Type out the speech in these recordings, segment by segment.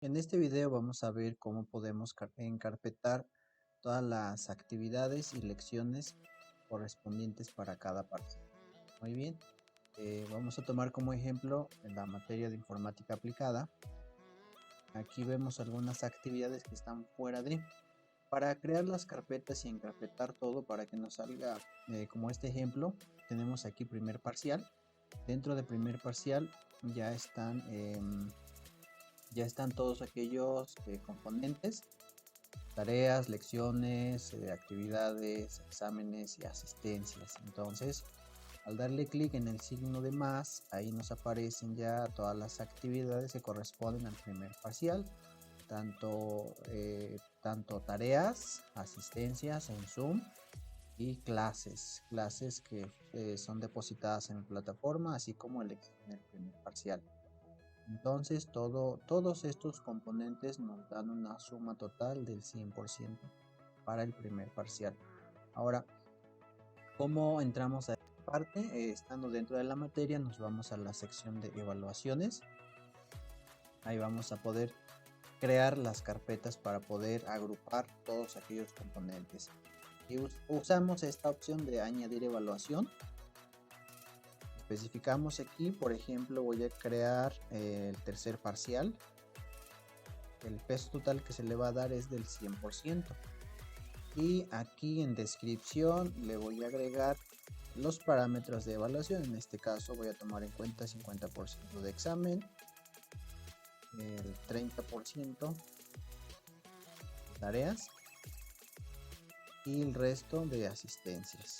En este video vamos a ver cómo podemos encarpetar todas las actividades y lecciones correspondientes para cada parcial. Muy bien, vamos a tomar como ejemplo en la materia de informática aplicada. Aquí vemos algunas actividades que están fuera de. Para crear las carpetas y encarpetar todo para que nos salga como este ejemplo, tenemos aquí primer parcial. Dentro de primer parcial ya están todos aquellos componentes, tareas, lecciones, actividades, exámenes y asistencias. Entonces, al darle clic en el signo de más, ahí nos aparecen ya todas las actividades que corresponden al primer parcial, tanto tareas, asistencias en Zoom y clases que son depositadas en la plataforma, así como en el primer parcial. Entonces todos estos componentes nos dan una suma total del 100% para el primer parcial. Ahora, ¿cómo entramos a esta parte? Estando dentro de la materia, nos vamos a la sección de evaluaciones. Ahí vamos a poder crear las carpetas para poder agrupar todos aquellos componentes. Y usamos esta opción de añadir evaluación. Especificamos aquí, por ejemplo, voy a crear el tercer parcial. El peso total que se le va a dar es del 100%. Y aquí en descripción le voy a agregar los parámetros de evaluación. En este caso voy a tomar en cuenta 50% de examen, el 30% de tareas y el resto de asistencias.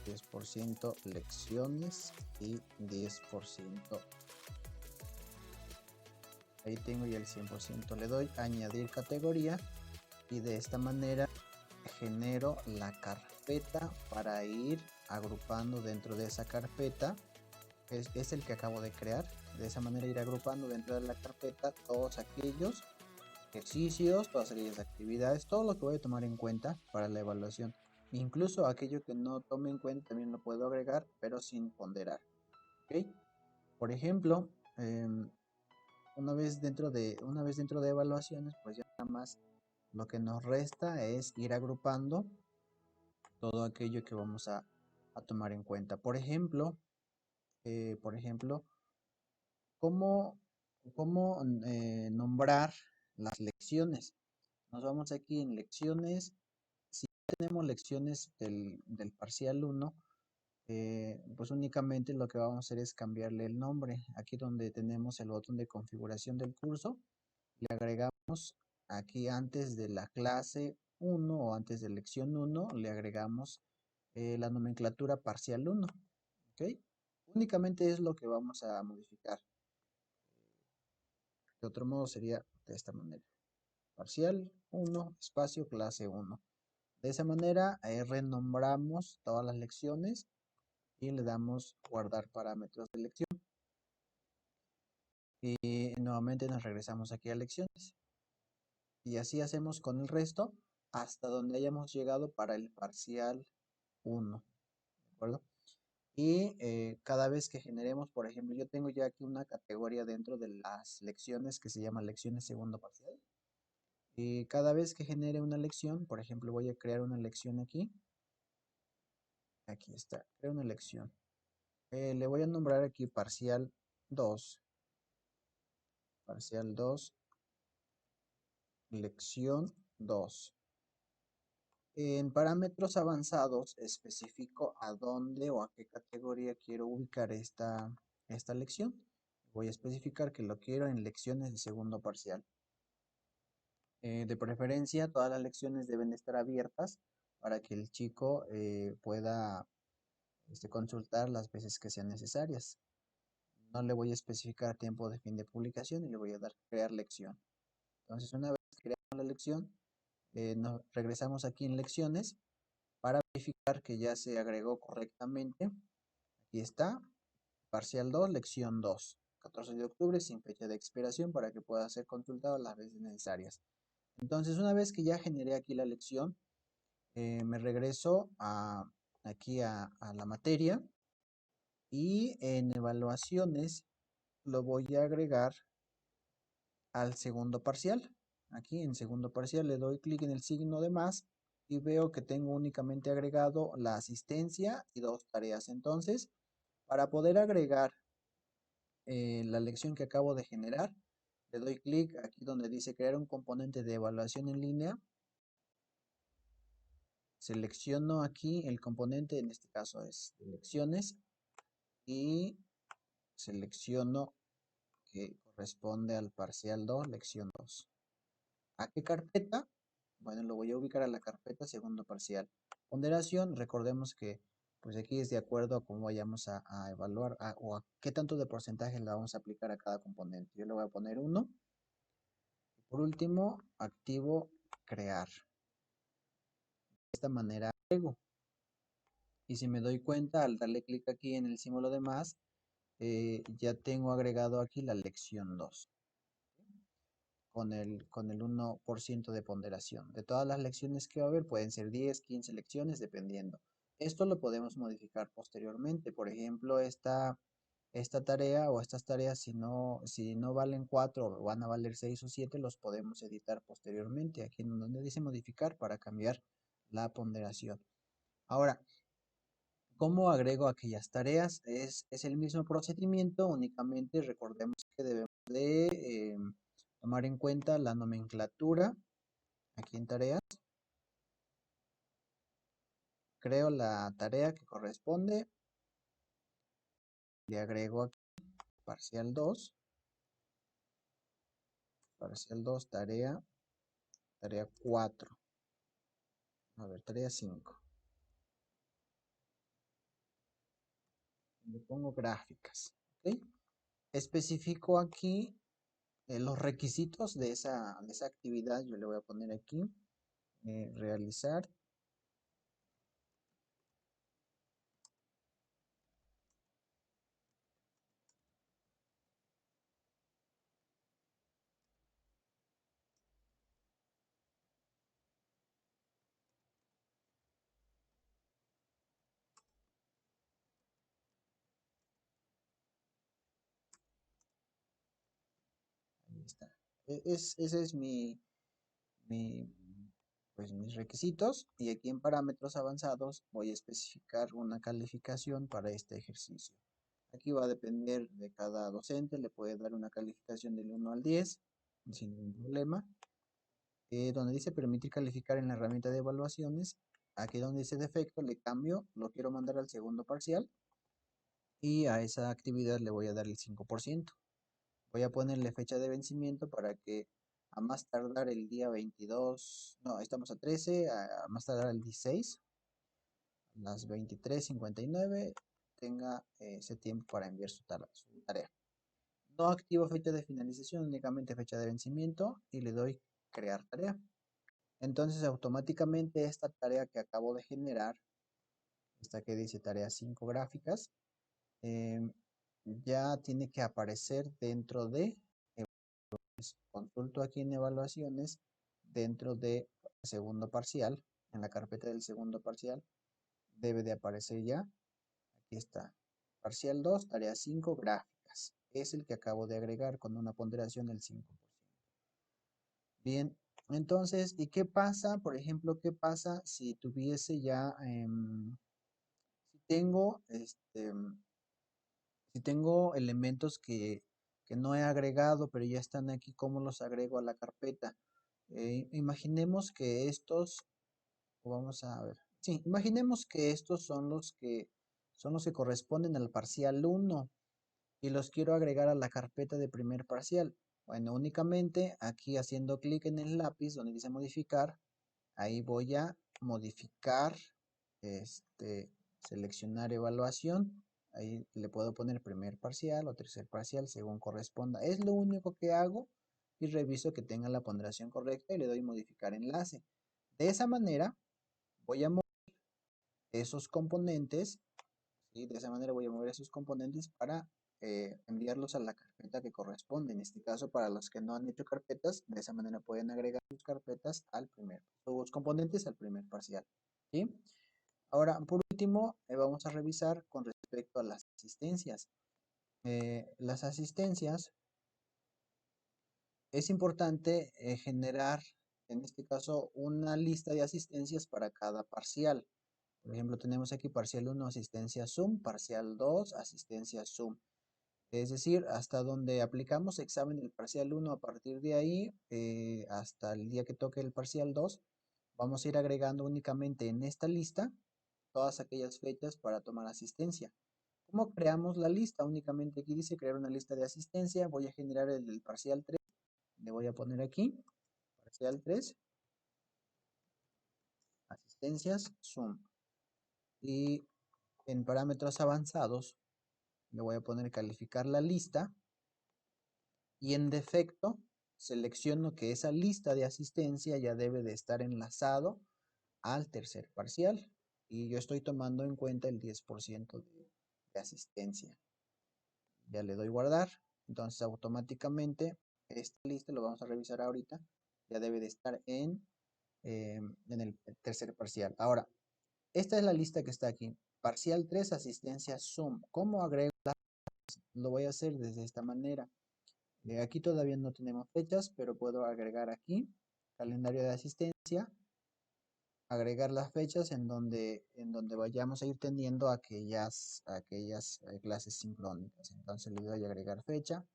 10% lecciones y 10%. Ahí tengo ya el 100%. Le doy a añadir categoría y de esta manera genero la carpeta para ir agrupando dentro de esa carpeta. Es el que acabo de crear. De esa manera ir agrupando dentro de la carpeta todos aquellos ejercicios, todas aquellas actividades, todo lo que voy a tomar en cuenta para la evaluación. Incluso aquello que no tome en cuenta también lo puedo agregar, pero sin ponderar. ¿Ok? Por ejemplo, una vez dentro de evaluaciones, pues ya nada más lo que nos resta es ir agrupando todo aquello que vamos a tomar en cuenta. Por ejemplo, ¿cómo, cómo nombrar las lecciones? Nos vamos aquí en lecciones. Si tenemos lecciones del parcial 1, pues únicamente lo que vamos a hacer es cambiarle el nombre. Aquí donde tenemos el botón de configuración del curso, le agregamos aquí antes de la clase 1 o antes de lección 1, le agregamos la nomenclatura parcial 1. ¿Ok? Únicamente es lo que vamos a modificar. De otro modo sería de esta manera. Parcial 1, espacio clase 1. De esa manera renombramos todas las lecciones y le damos guardar parámetros de lección. Y nuevamente nos regresamos aquí a lecciones. Y así hacemos con el resto hasta donde hayamos llegado para el parcial 1. ¿De acuerdo? Y cada vez que generemos, por ejemplo, yo tengo ya aquí una categoría dentro de las lecciones que se llama lecciones segundo parcial. Y cada vez que genere una lección, por ejemplo, voy a crear una lección aquí. Aquí está, crear una lección. Le voy a nombrar aquí parcial 2. Parcial 2, lección 2. En parámetros avanzados especifico a dónde o a qué categoría quiero ubicar esta lección. Voy a especificar que lo quiero en lecciones de segundo parcial. De preferencia, todas las lecciones deben estar abiertas para que el chico pueda consultar las veces que sean necesarias. No le voy a especificar tiempo de fin de publicación y le voy a dar crear lección. Entonces, una vez creada la lección, nos regresamos aquí en lecciones para verificar que ya se agregó correctamente. Aquí está, parcial 2, lección 2, 14 de octubre, sin fecha de expiración, para que pueda ser consultado las veces necesarias. Entonces, una vez que ya generé aquí la lección, me regreso aquí a la materia Y en evaluaciones lo voy a agregar al segundo parcial. Aquí en segundo parcial le doy clic en el signo de más y veo que tengo únicamente agregado la asistencia y 2 tareas. Entonces, para poder agregar la lección que acabo de generar, le doy clic aquí donde dice crear un componente de evaluación en línea. Selecciono aquí el componente, en este caso es lecciones, y selecciono que corresponde al parcial 2, lección 2. ¿A qué carpeta? Bueno, lo voy a ubicar a la carpeta segundo parcial. Ponderación, recordemos que pues aquí es de acuerdo a cómo vayamos a evaluar o a qué tanto de porcentaje le vamos a aplicar a cada componente. Yo le voy a poner 1. Por último, activo crear. De esta manera agrego. Y si me doy cuenta, al darle clic aquí en el símbolo de más, ya tengo agregado aquí la lección 2. Con el 1% de ponderación. De todas las lecciones que va a haber, pueden ser 10, 15 lecciones, dependiendo. Esto lo podemos modificar posteriormente. Por ejemplo, esta tarea o estas tareas, si no valen 4, van a valer 6 o 7, los podemos editar posteriormente. Aquí en donde dice modificar para cambiar la ponderación. Ahora, ¿cómo agrego aquellas tareas? Es el mismo procedimiento, únicamente recordemos que debemos de tomar en cuenta la nomenclatura. Aquí en tareas, creo la tarea que corresponde, le agrego aquí parcial 2, tarea 4, a ver, tarea 5. Le pongo gráficas, ¿ok? Especifico aquí los requisitos de esa actividad. Yo le voy a poner aquí, realizar. Ahí está. Ese es mi, pues mis requisitos, y aquí en parámetros avanzados voy a especificar una calificación para este ejercicio. Aquí va a depender de cada docente, le puede dar una calificación del 1 al 10 sin ningún problema. Donde dice permitir calificar en la herramienta de evaluaciones, aquí donde dice defecto le cambio, lo quiero mandar al segundo parcial y a esa actividad le voy a dar el 5%. Voy a ponerle fecha de vencimiento para que a más tardar el día 22, no, estamos a 13, a más tardar el 16, a las 23:59, tenga ese tiempo para enviar su tarea. No activo fecha de finalización, únicamente fecha de vencimiento, y le doy crear tarea. Entonces automáticamente esta tarea que acabo de generar, esta que dice tarea 5 gráficas, ya tiene que aparecer dentro de consulto aquí en evaluaciones, dentro de segundo parcial, en la carpeta del segundo parcial, debe de aparecer ya. Aquí está, parcial 2, tarea 5, gráficas. Es el que acabo de agregar con una ponderación del 5%. Bien, entonces, ¿y qué pasa? Por ejemplo, ¿qué pasa si tuviese ya, si tengo, si tengo elementos que no he agregado, pero ya están aquí? ¿Cómo los agrego a la carpeta? Imaginemos que estos, vamos a ver, sí, imaginemos que estos son los que corresponden al parcial 1 y los quiero agregar a la carpeta de primer parcial. Bueno, únicamente aquí haciendo clic en el lápiz donde dice modificar, ahí voy a modificar, seleccionar evaluación. Ahí le puedo poner primer parcial o tercer parcial según corresponda. Es lo único que hago, y reviso que tenga la ponderación correcta y le doy modificar enlace. De esa manera voy a mover esos componentes, ¿sí? De esa manera voy a mover esos componentes para enviarlos a la carpeta que corresponde. En este caso, para los que no han hecho carpetas, de esa manera pueden agregar sus carpetas sus componentes al primer parcial, ¿sí? Ahora, por último, vamos a revisar con respecto a las asistencias. Las asistencias, es importante generar, en este caso, una lista de asistencias para cada parcial. Por ejemplo, tenemos aquí parcial 1, asistencia Zoom, parcial 2, asistencia Zoom. Es decir, hasta donde aplicamos examen del parcial 1, a partir de ahí, hasta el día que toque el parcial 2, vamos a ir agregando únicamente en esta lista todas aquellas fechas para tomar asistencia. ¿Cómo creamos la lista? Únicamente aquí dice crear una lista de asistencia. Voy a generar el del parcial 3. Le voy a poner aquí, parcial 3, asistencias, Zoom. Y en parámetros avanzados, le voy a poner calificar la lista. Y en defecto, selecciono que esa lista de asistencia ya debe de estar enlazado al tercer parcial. Y yo estoy tomando en cuenta el 10% de asistencia. Ya le doy guardar. Entonces automáticamente esta lista, lo vamos a revisar ahorita, ya debe de estar en el tercer parcial. Ahora, esta es la lista que está aquí. Parcial 3, asistencia Zoom. ¿Cómo agrego? Lo voy a hacer desde esta manera. Aquí todavía no tenemos fechas, pero puedo agregar aquí calendario de asistencia, agregar las fechas en donde vayamos a ir teniendo aquellas clases sincrónicas. Entonces le doy a agregar fecha,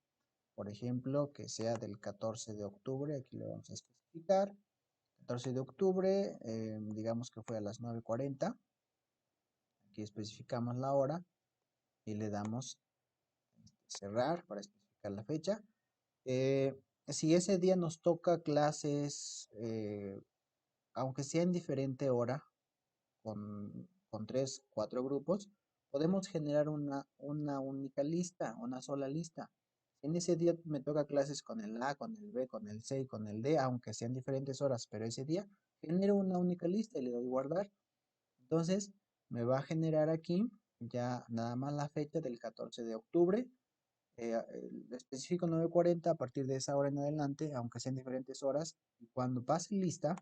por ejemplo, que sea del 14 de octubre, aquí le vamos a especificar. 14 de octubre, digamos que fue a las 9:40. Aquí especificamos la hora y le damos cerrar para especificar la fecha. Si ese día nos toca clases, aunque sea en diferente hora, con 3, 4 grupos, podemos generar una única lista, una sola lista. En ese día me toca clases con el A, con el B, con el C y con el D, aunque sean diferentes horas, pero ese día genero una única lista y le doy guardar. Entonces me va a generar aquí ya nada más la fecha del 14 de octubre. Específico 9:40 a partir de esa hora en adelante, aunque sean diferentes horas. Y cuando pase lista,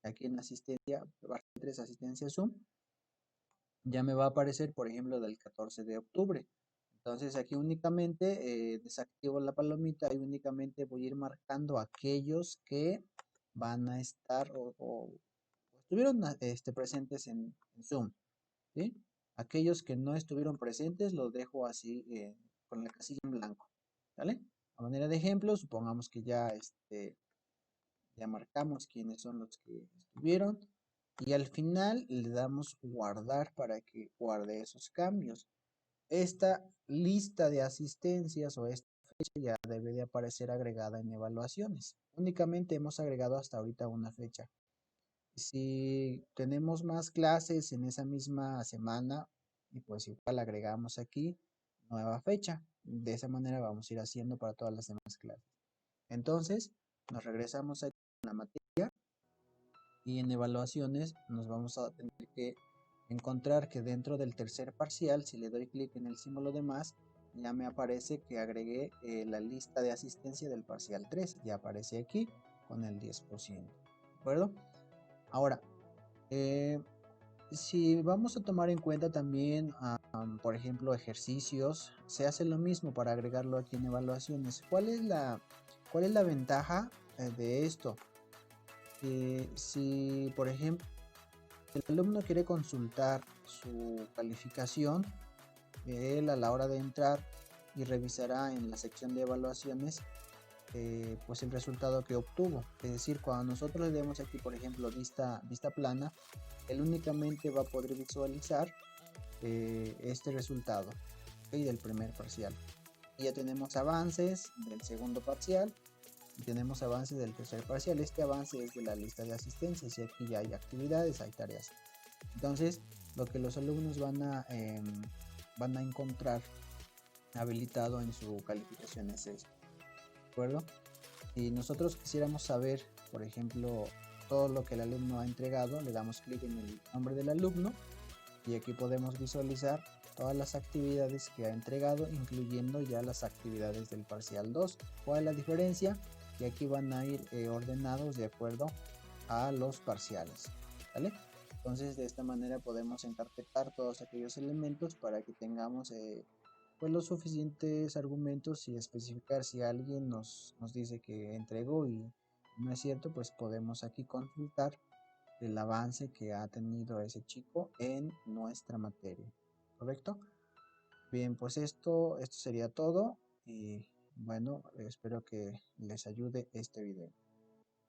aquí en asistencia, 3 asistencia Zoom, ya me va a aparecer, por ejemplo, del 14 de octubre. Entonces aquí únicamente desactivo la palomita y únicamente voy a ir marcando aquellos que van a estar o estuvieron presentes en Zoom, ¿sí? Aquellos que no estuvieron presentes los dejo así con la casilla en blanco, ¿vale? A manera de ejemplo, supongamos que ya marcamos quiénes son los que estuvieron y al final le damos guardar para que guarde esos cambios. Esta lista de asistencias o esta fecha ya debe de aparecer agregada en evaluaciones. Únicamente hemos agregado hasta ahorita una fecha. Si tenemos más clases en esa misma semana, y pues igual agregamos aquí nueva fecha. De esa manera vamos a ir haciendo para todas las demás clases. Entonces, nos regresamos aquí a la materia y en evaluaciones nos vamos a tener que encontrar que dentro del tercer parcial, si le doy clic en el símbolo de más, ya me aparece que agregué la lista de asistencia del parcial 3. Ya aparece aquí con el 10%. ¿De acuerdo? Ahora, si vamos a tomar en cuenta también, por ejemplo, ejercicios, se hace lo mismo para agregarlo aquí en evaluaciones. ¿Cuál es la ventaja de esto? Si, por ejemplo, el alumno quiere consultar su calificación, él a la hora de entrar y revisará en la sección de evaluaciones pues el resultado que obtuvo. Es decir, cuando nosotros le demos aquí, por ejemplo, vista plana, él únicamente va a poder visualizar este resultado, ¿okay? Del primer parcial. Y ya tenemos avances del segundo parcial y tenemos avances del tercer parcial. Este avance es de la lista de asistencias y aquí ya hay actividades, hay tareas. Entonces, lo que los alumnos van a encontrar habilitado en su calificación es esto, ¿de acuerdo? Si nosotros quisiéramos saber, por ejemplo, todo lo que el alumno ha entregado, le damos clic en el nombre del alumno y aquí podemos visualizar todas las actividades que ha entregado, incluyendo ya las actividades del parcial 2. ¿Cuál es la diferencia? Que aquí van a ir ordenados de acuerdo a los parciales, ¿vale? Entonces de esta manera podemos encarpetar todos aquellos elementos para que tengamos pues los suficientes argumentos y especificar si alguien nos dice que entregó y no es cierto, pues podemos aquí consultar el avance que ha tenido ese chico en nuestra materia, ¿correcto? Bien, pues esto sería todo y bueno, espero que les ayude este video.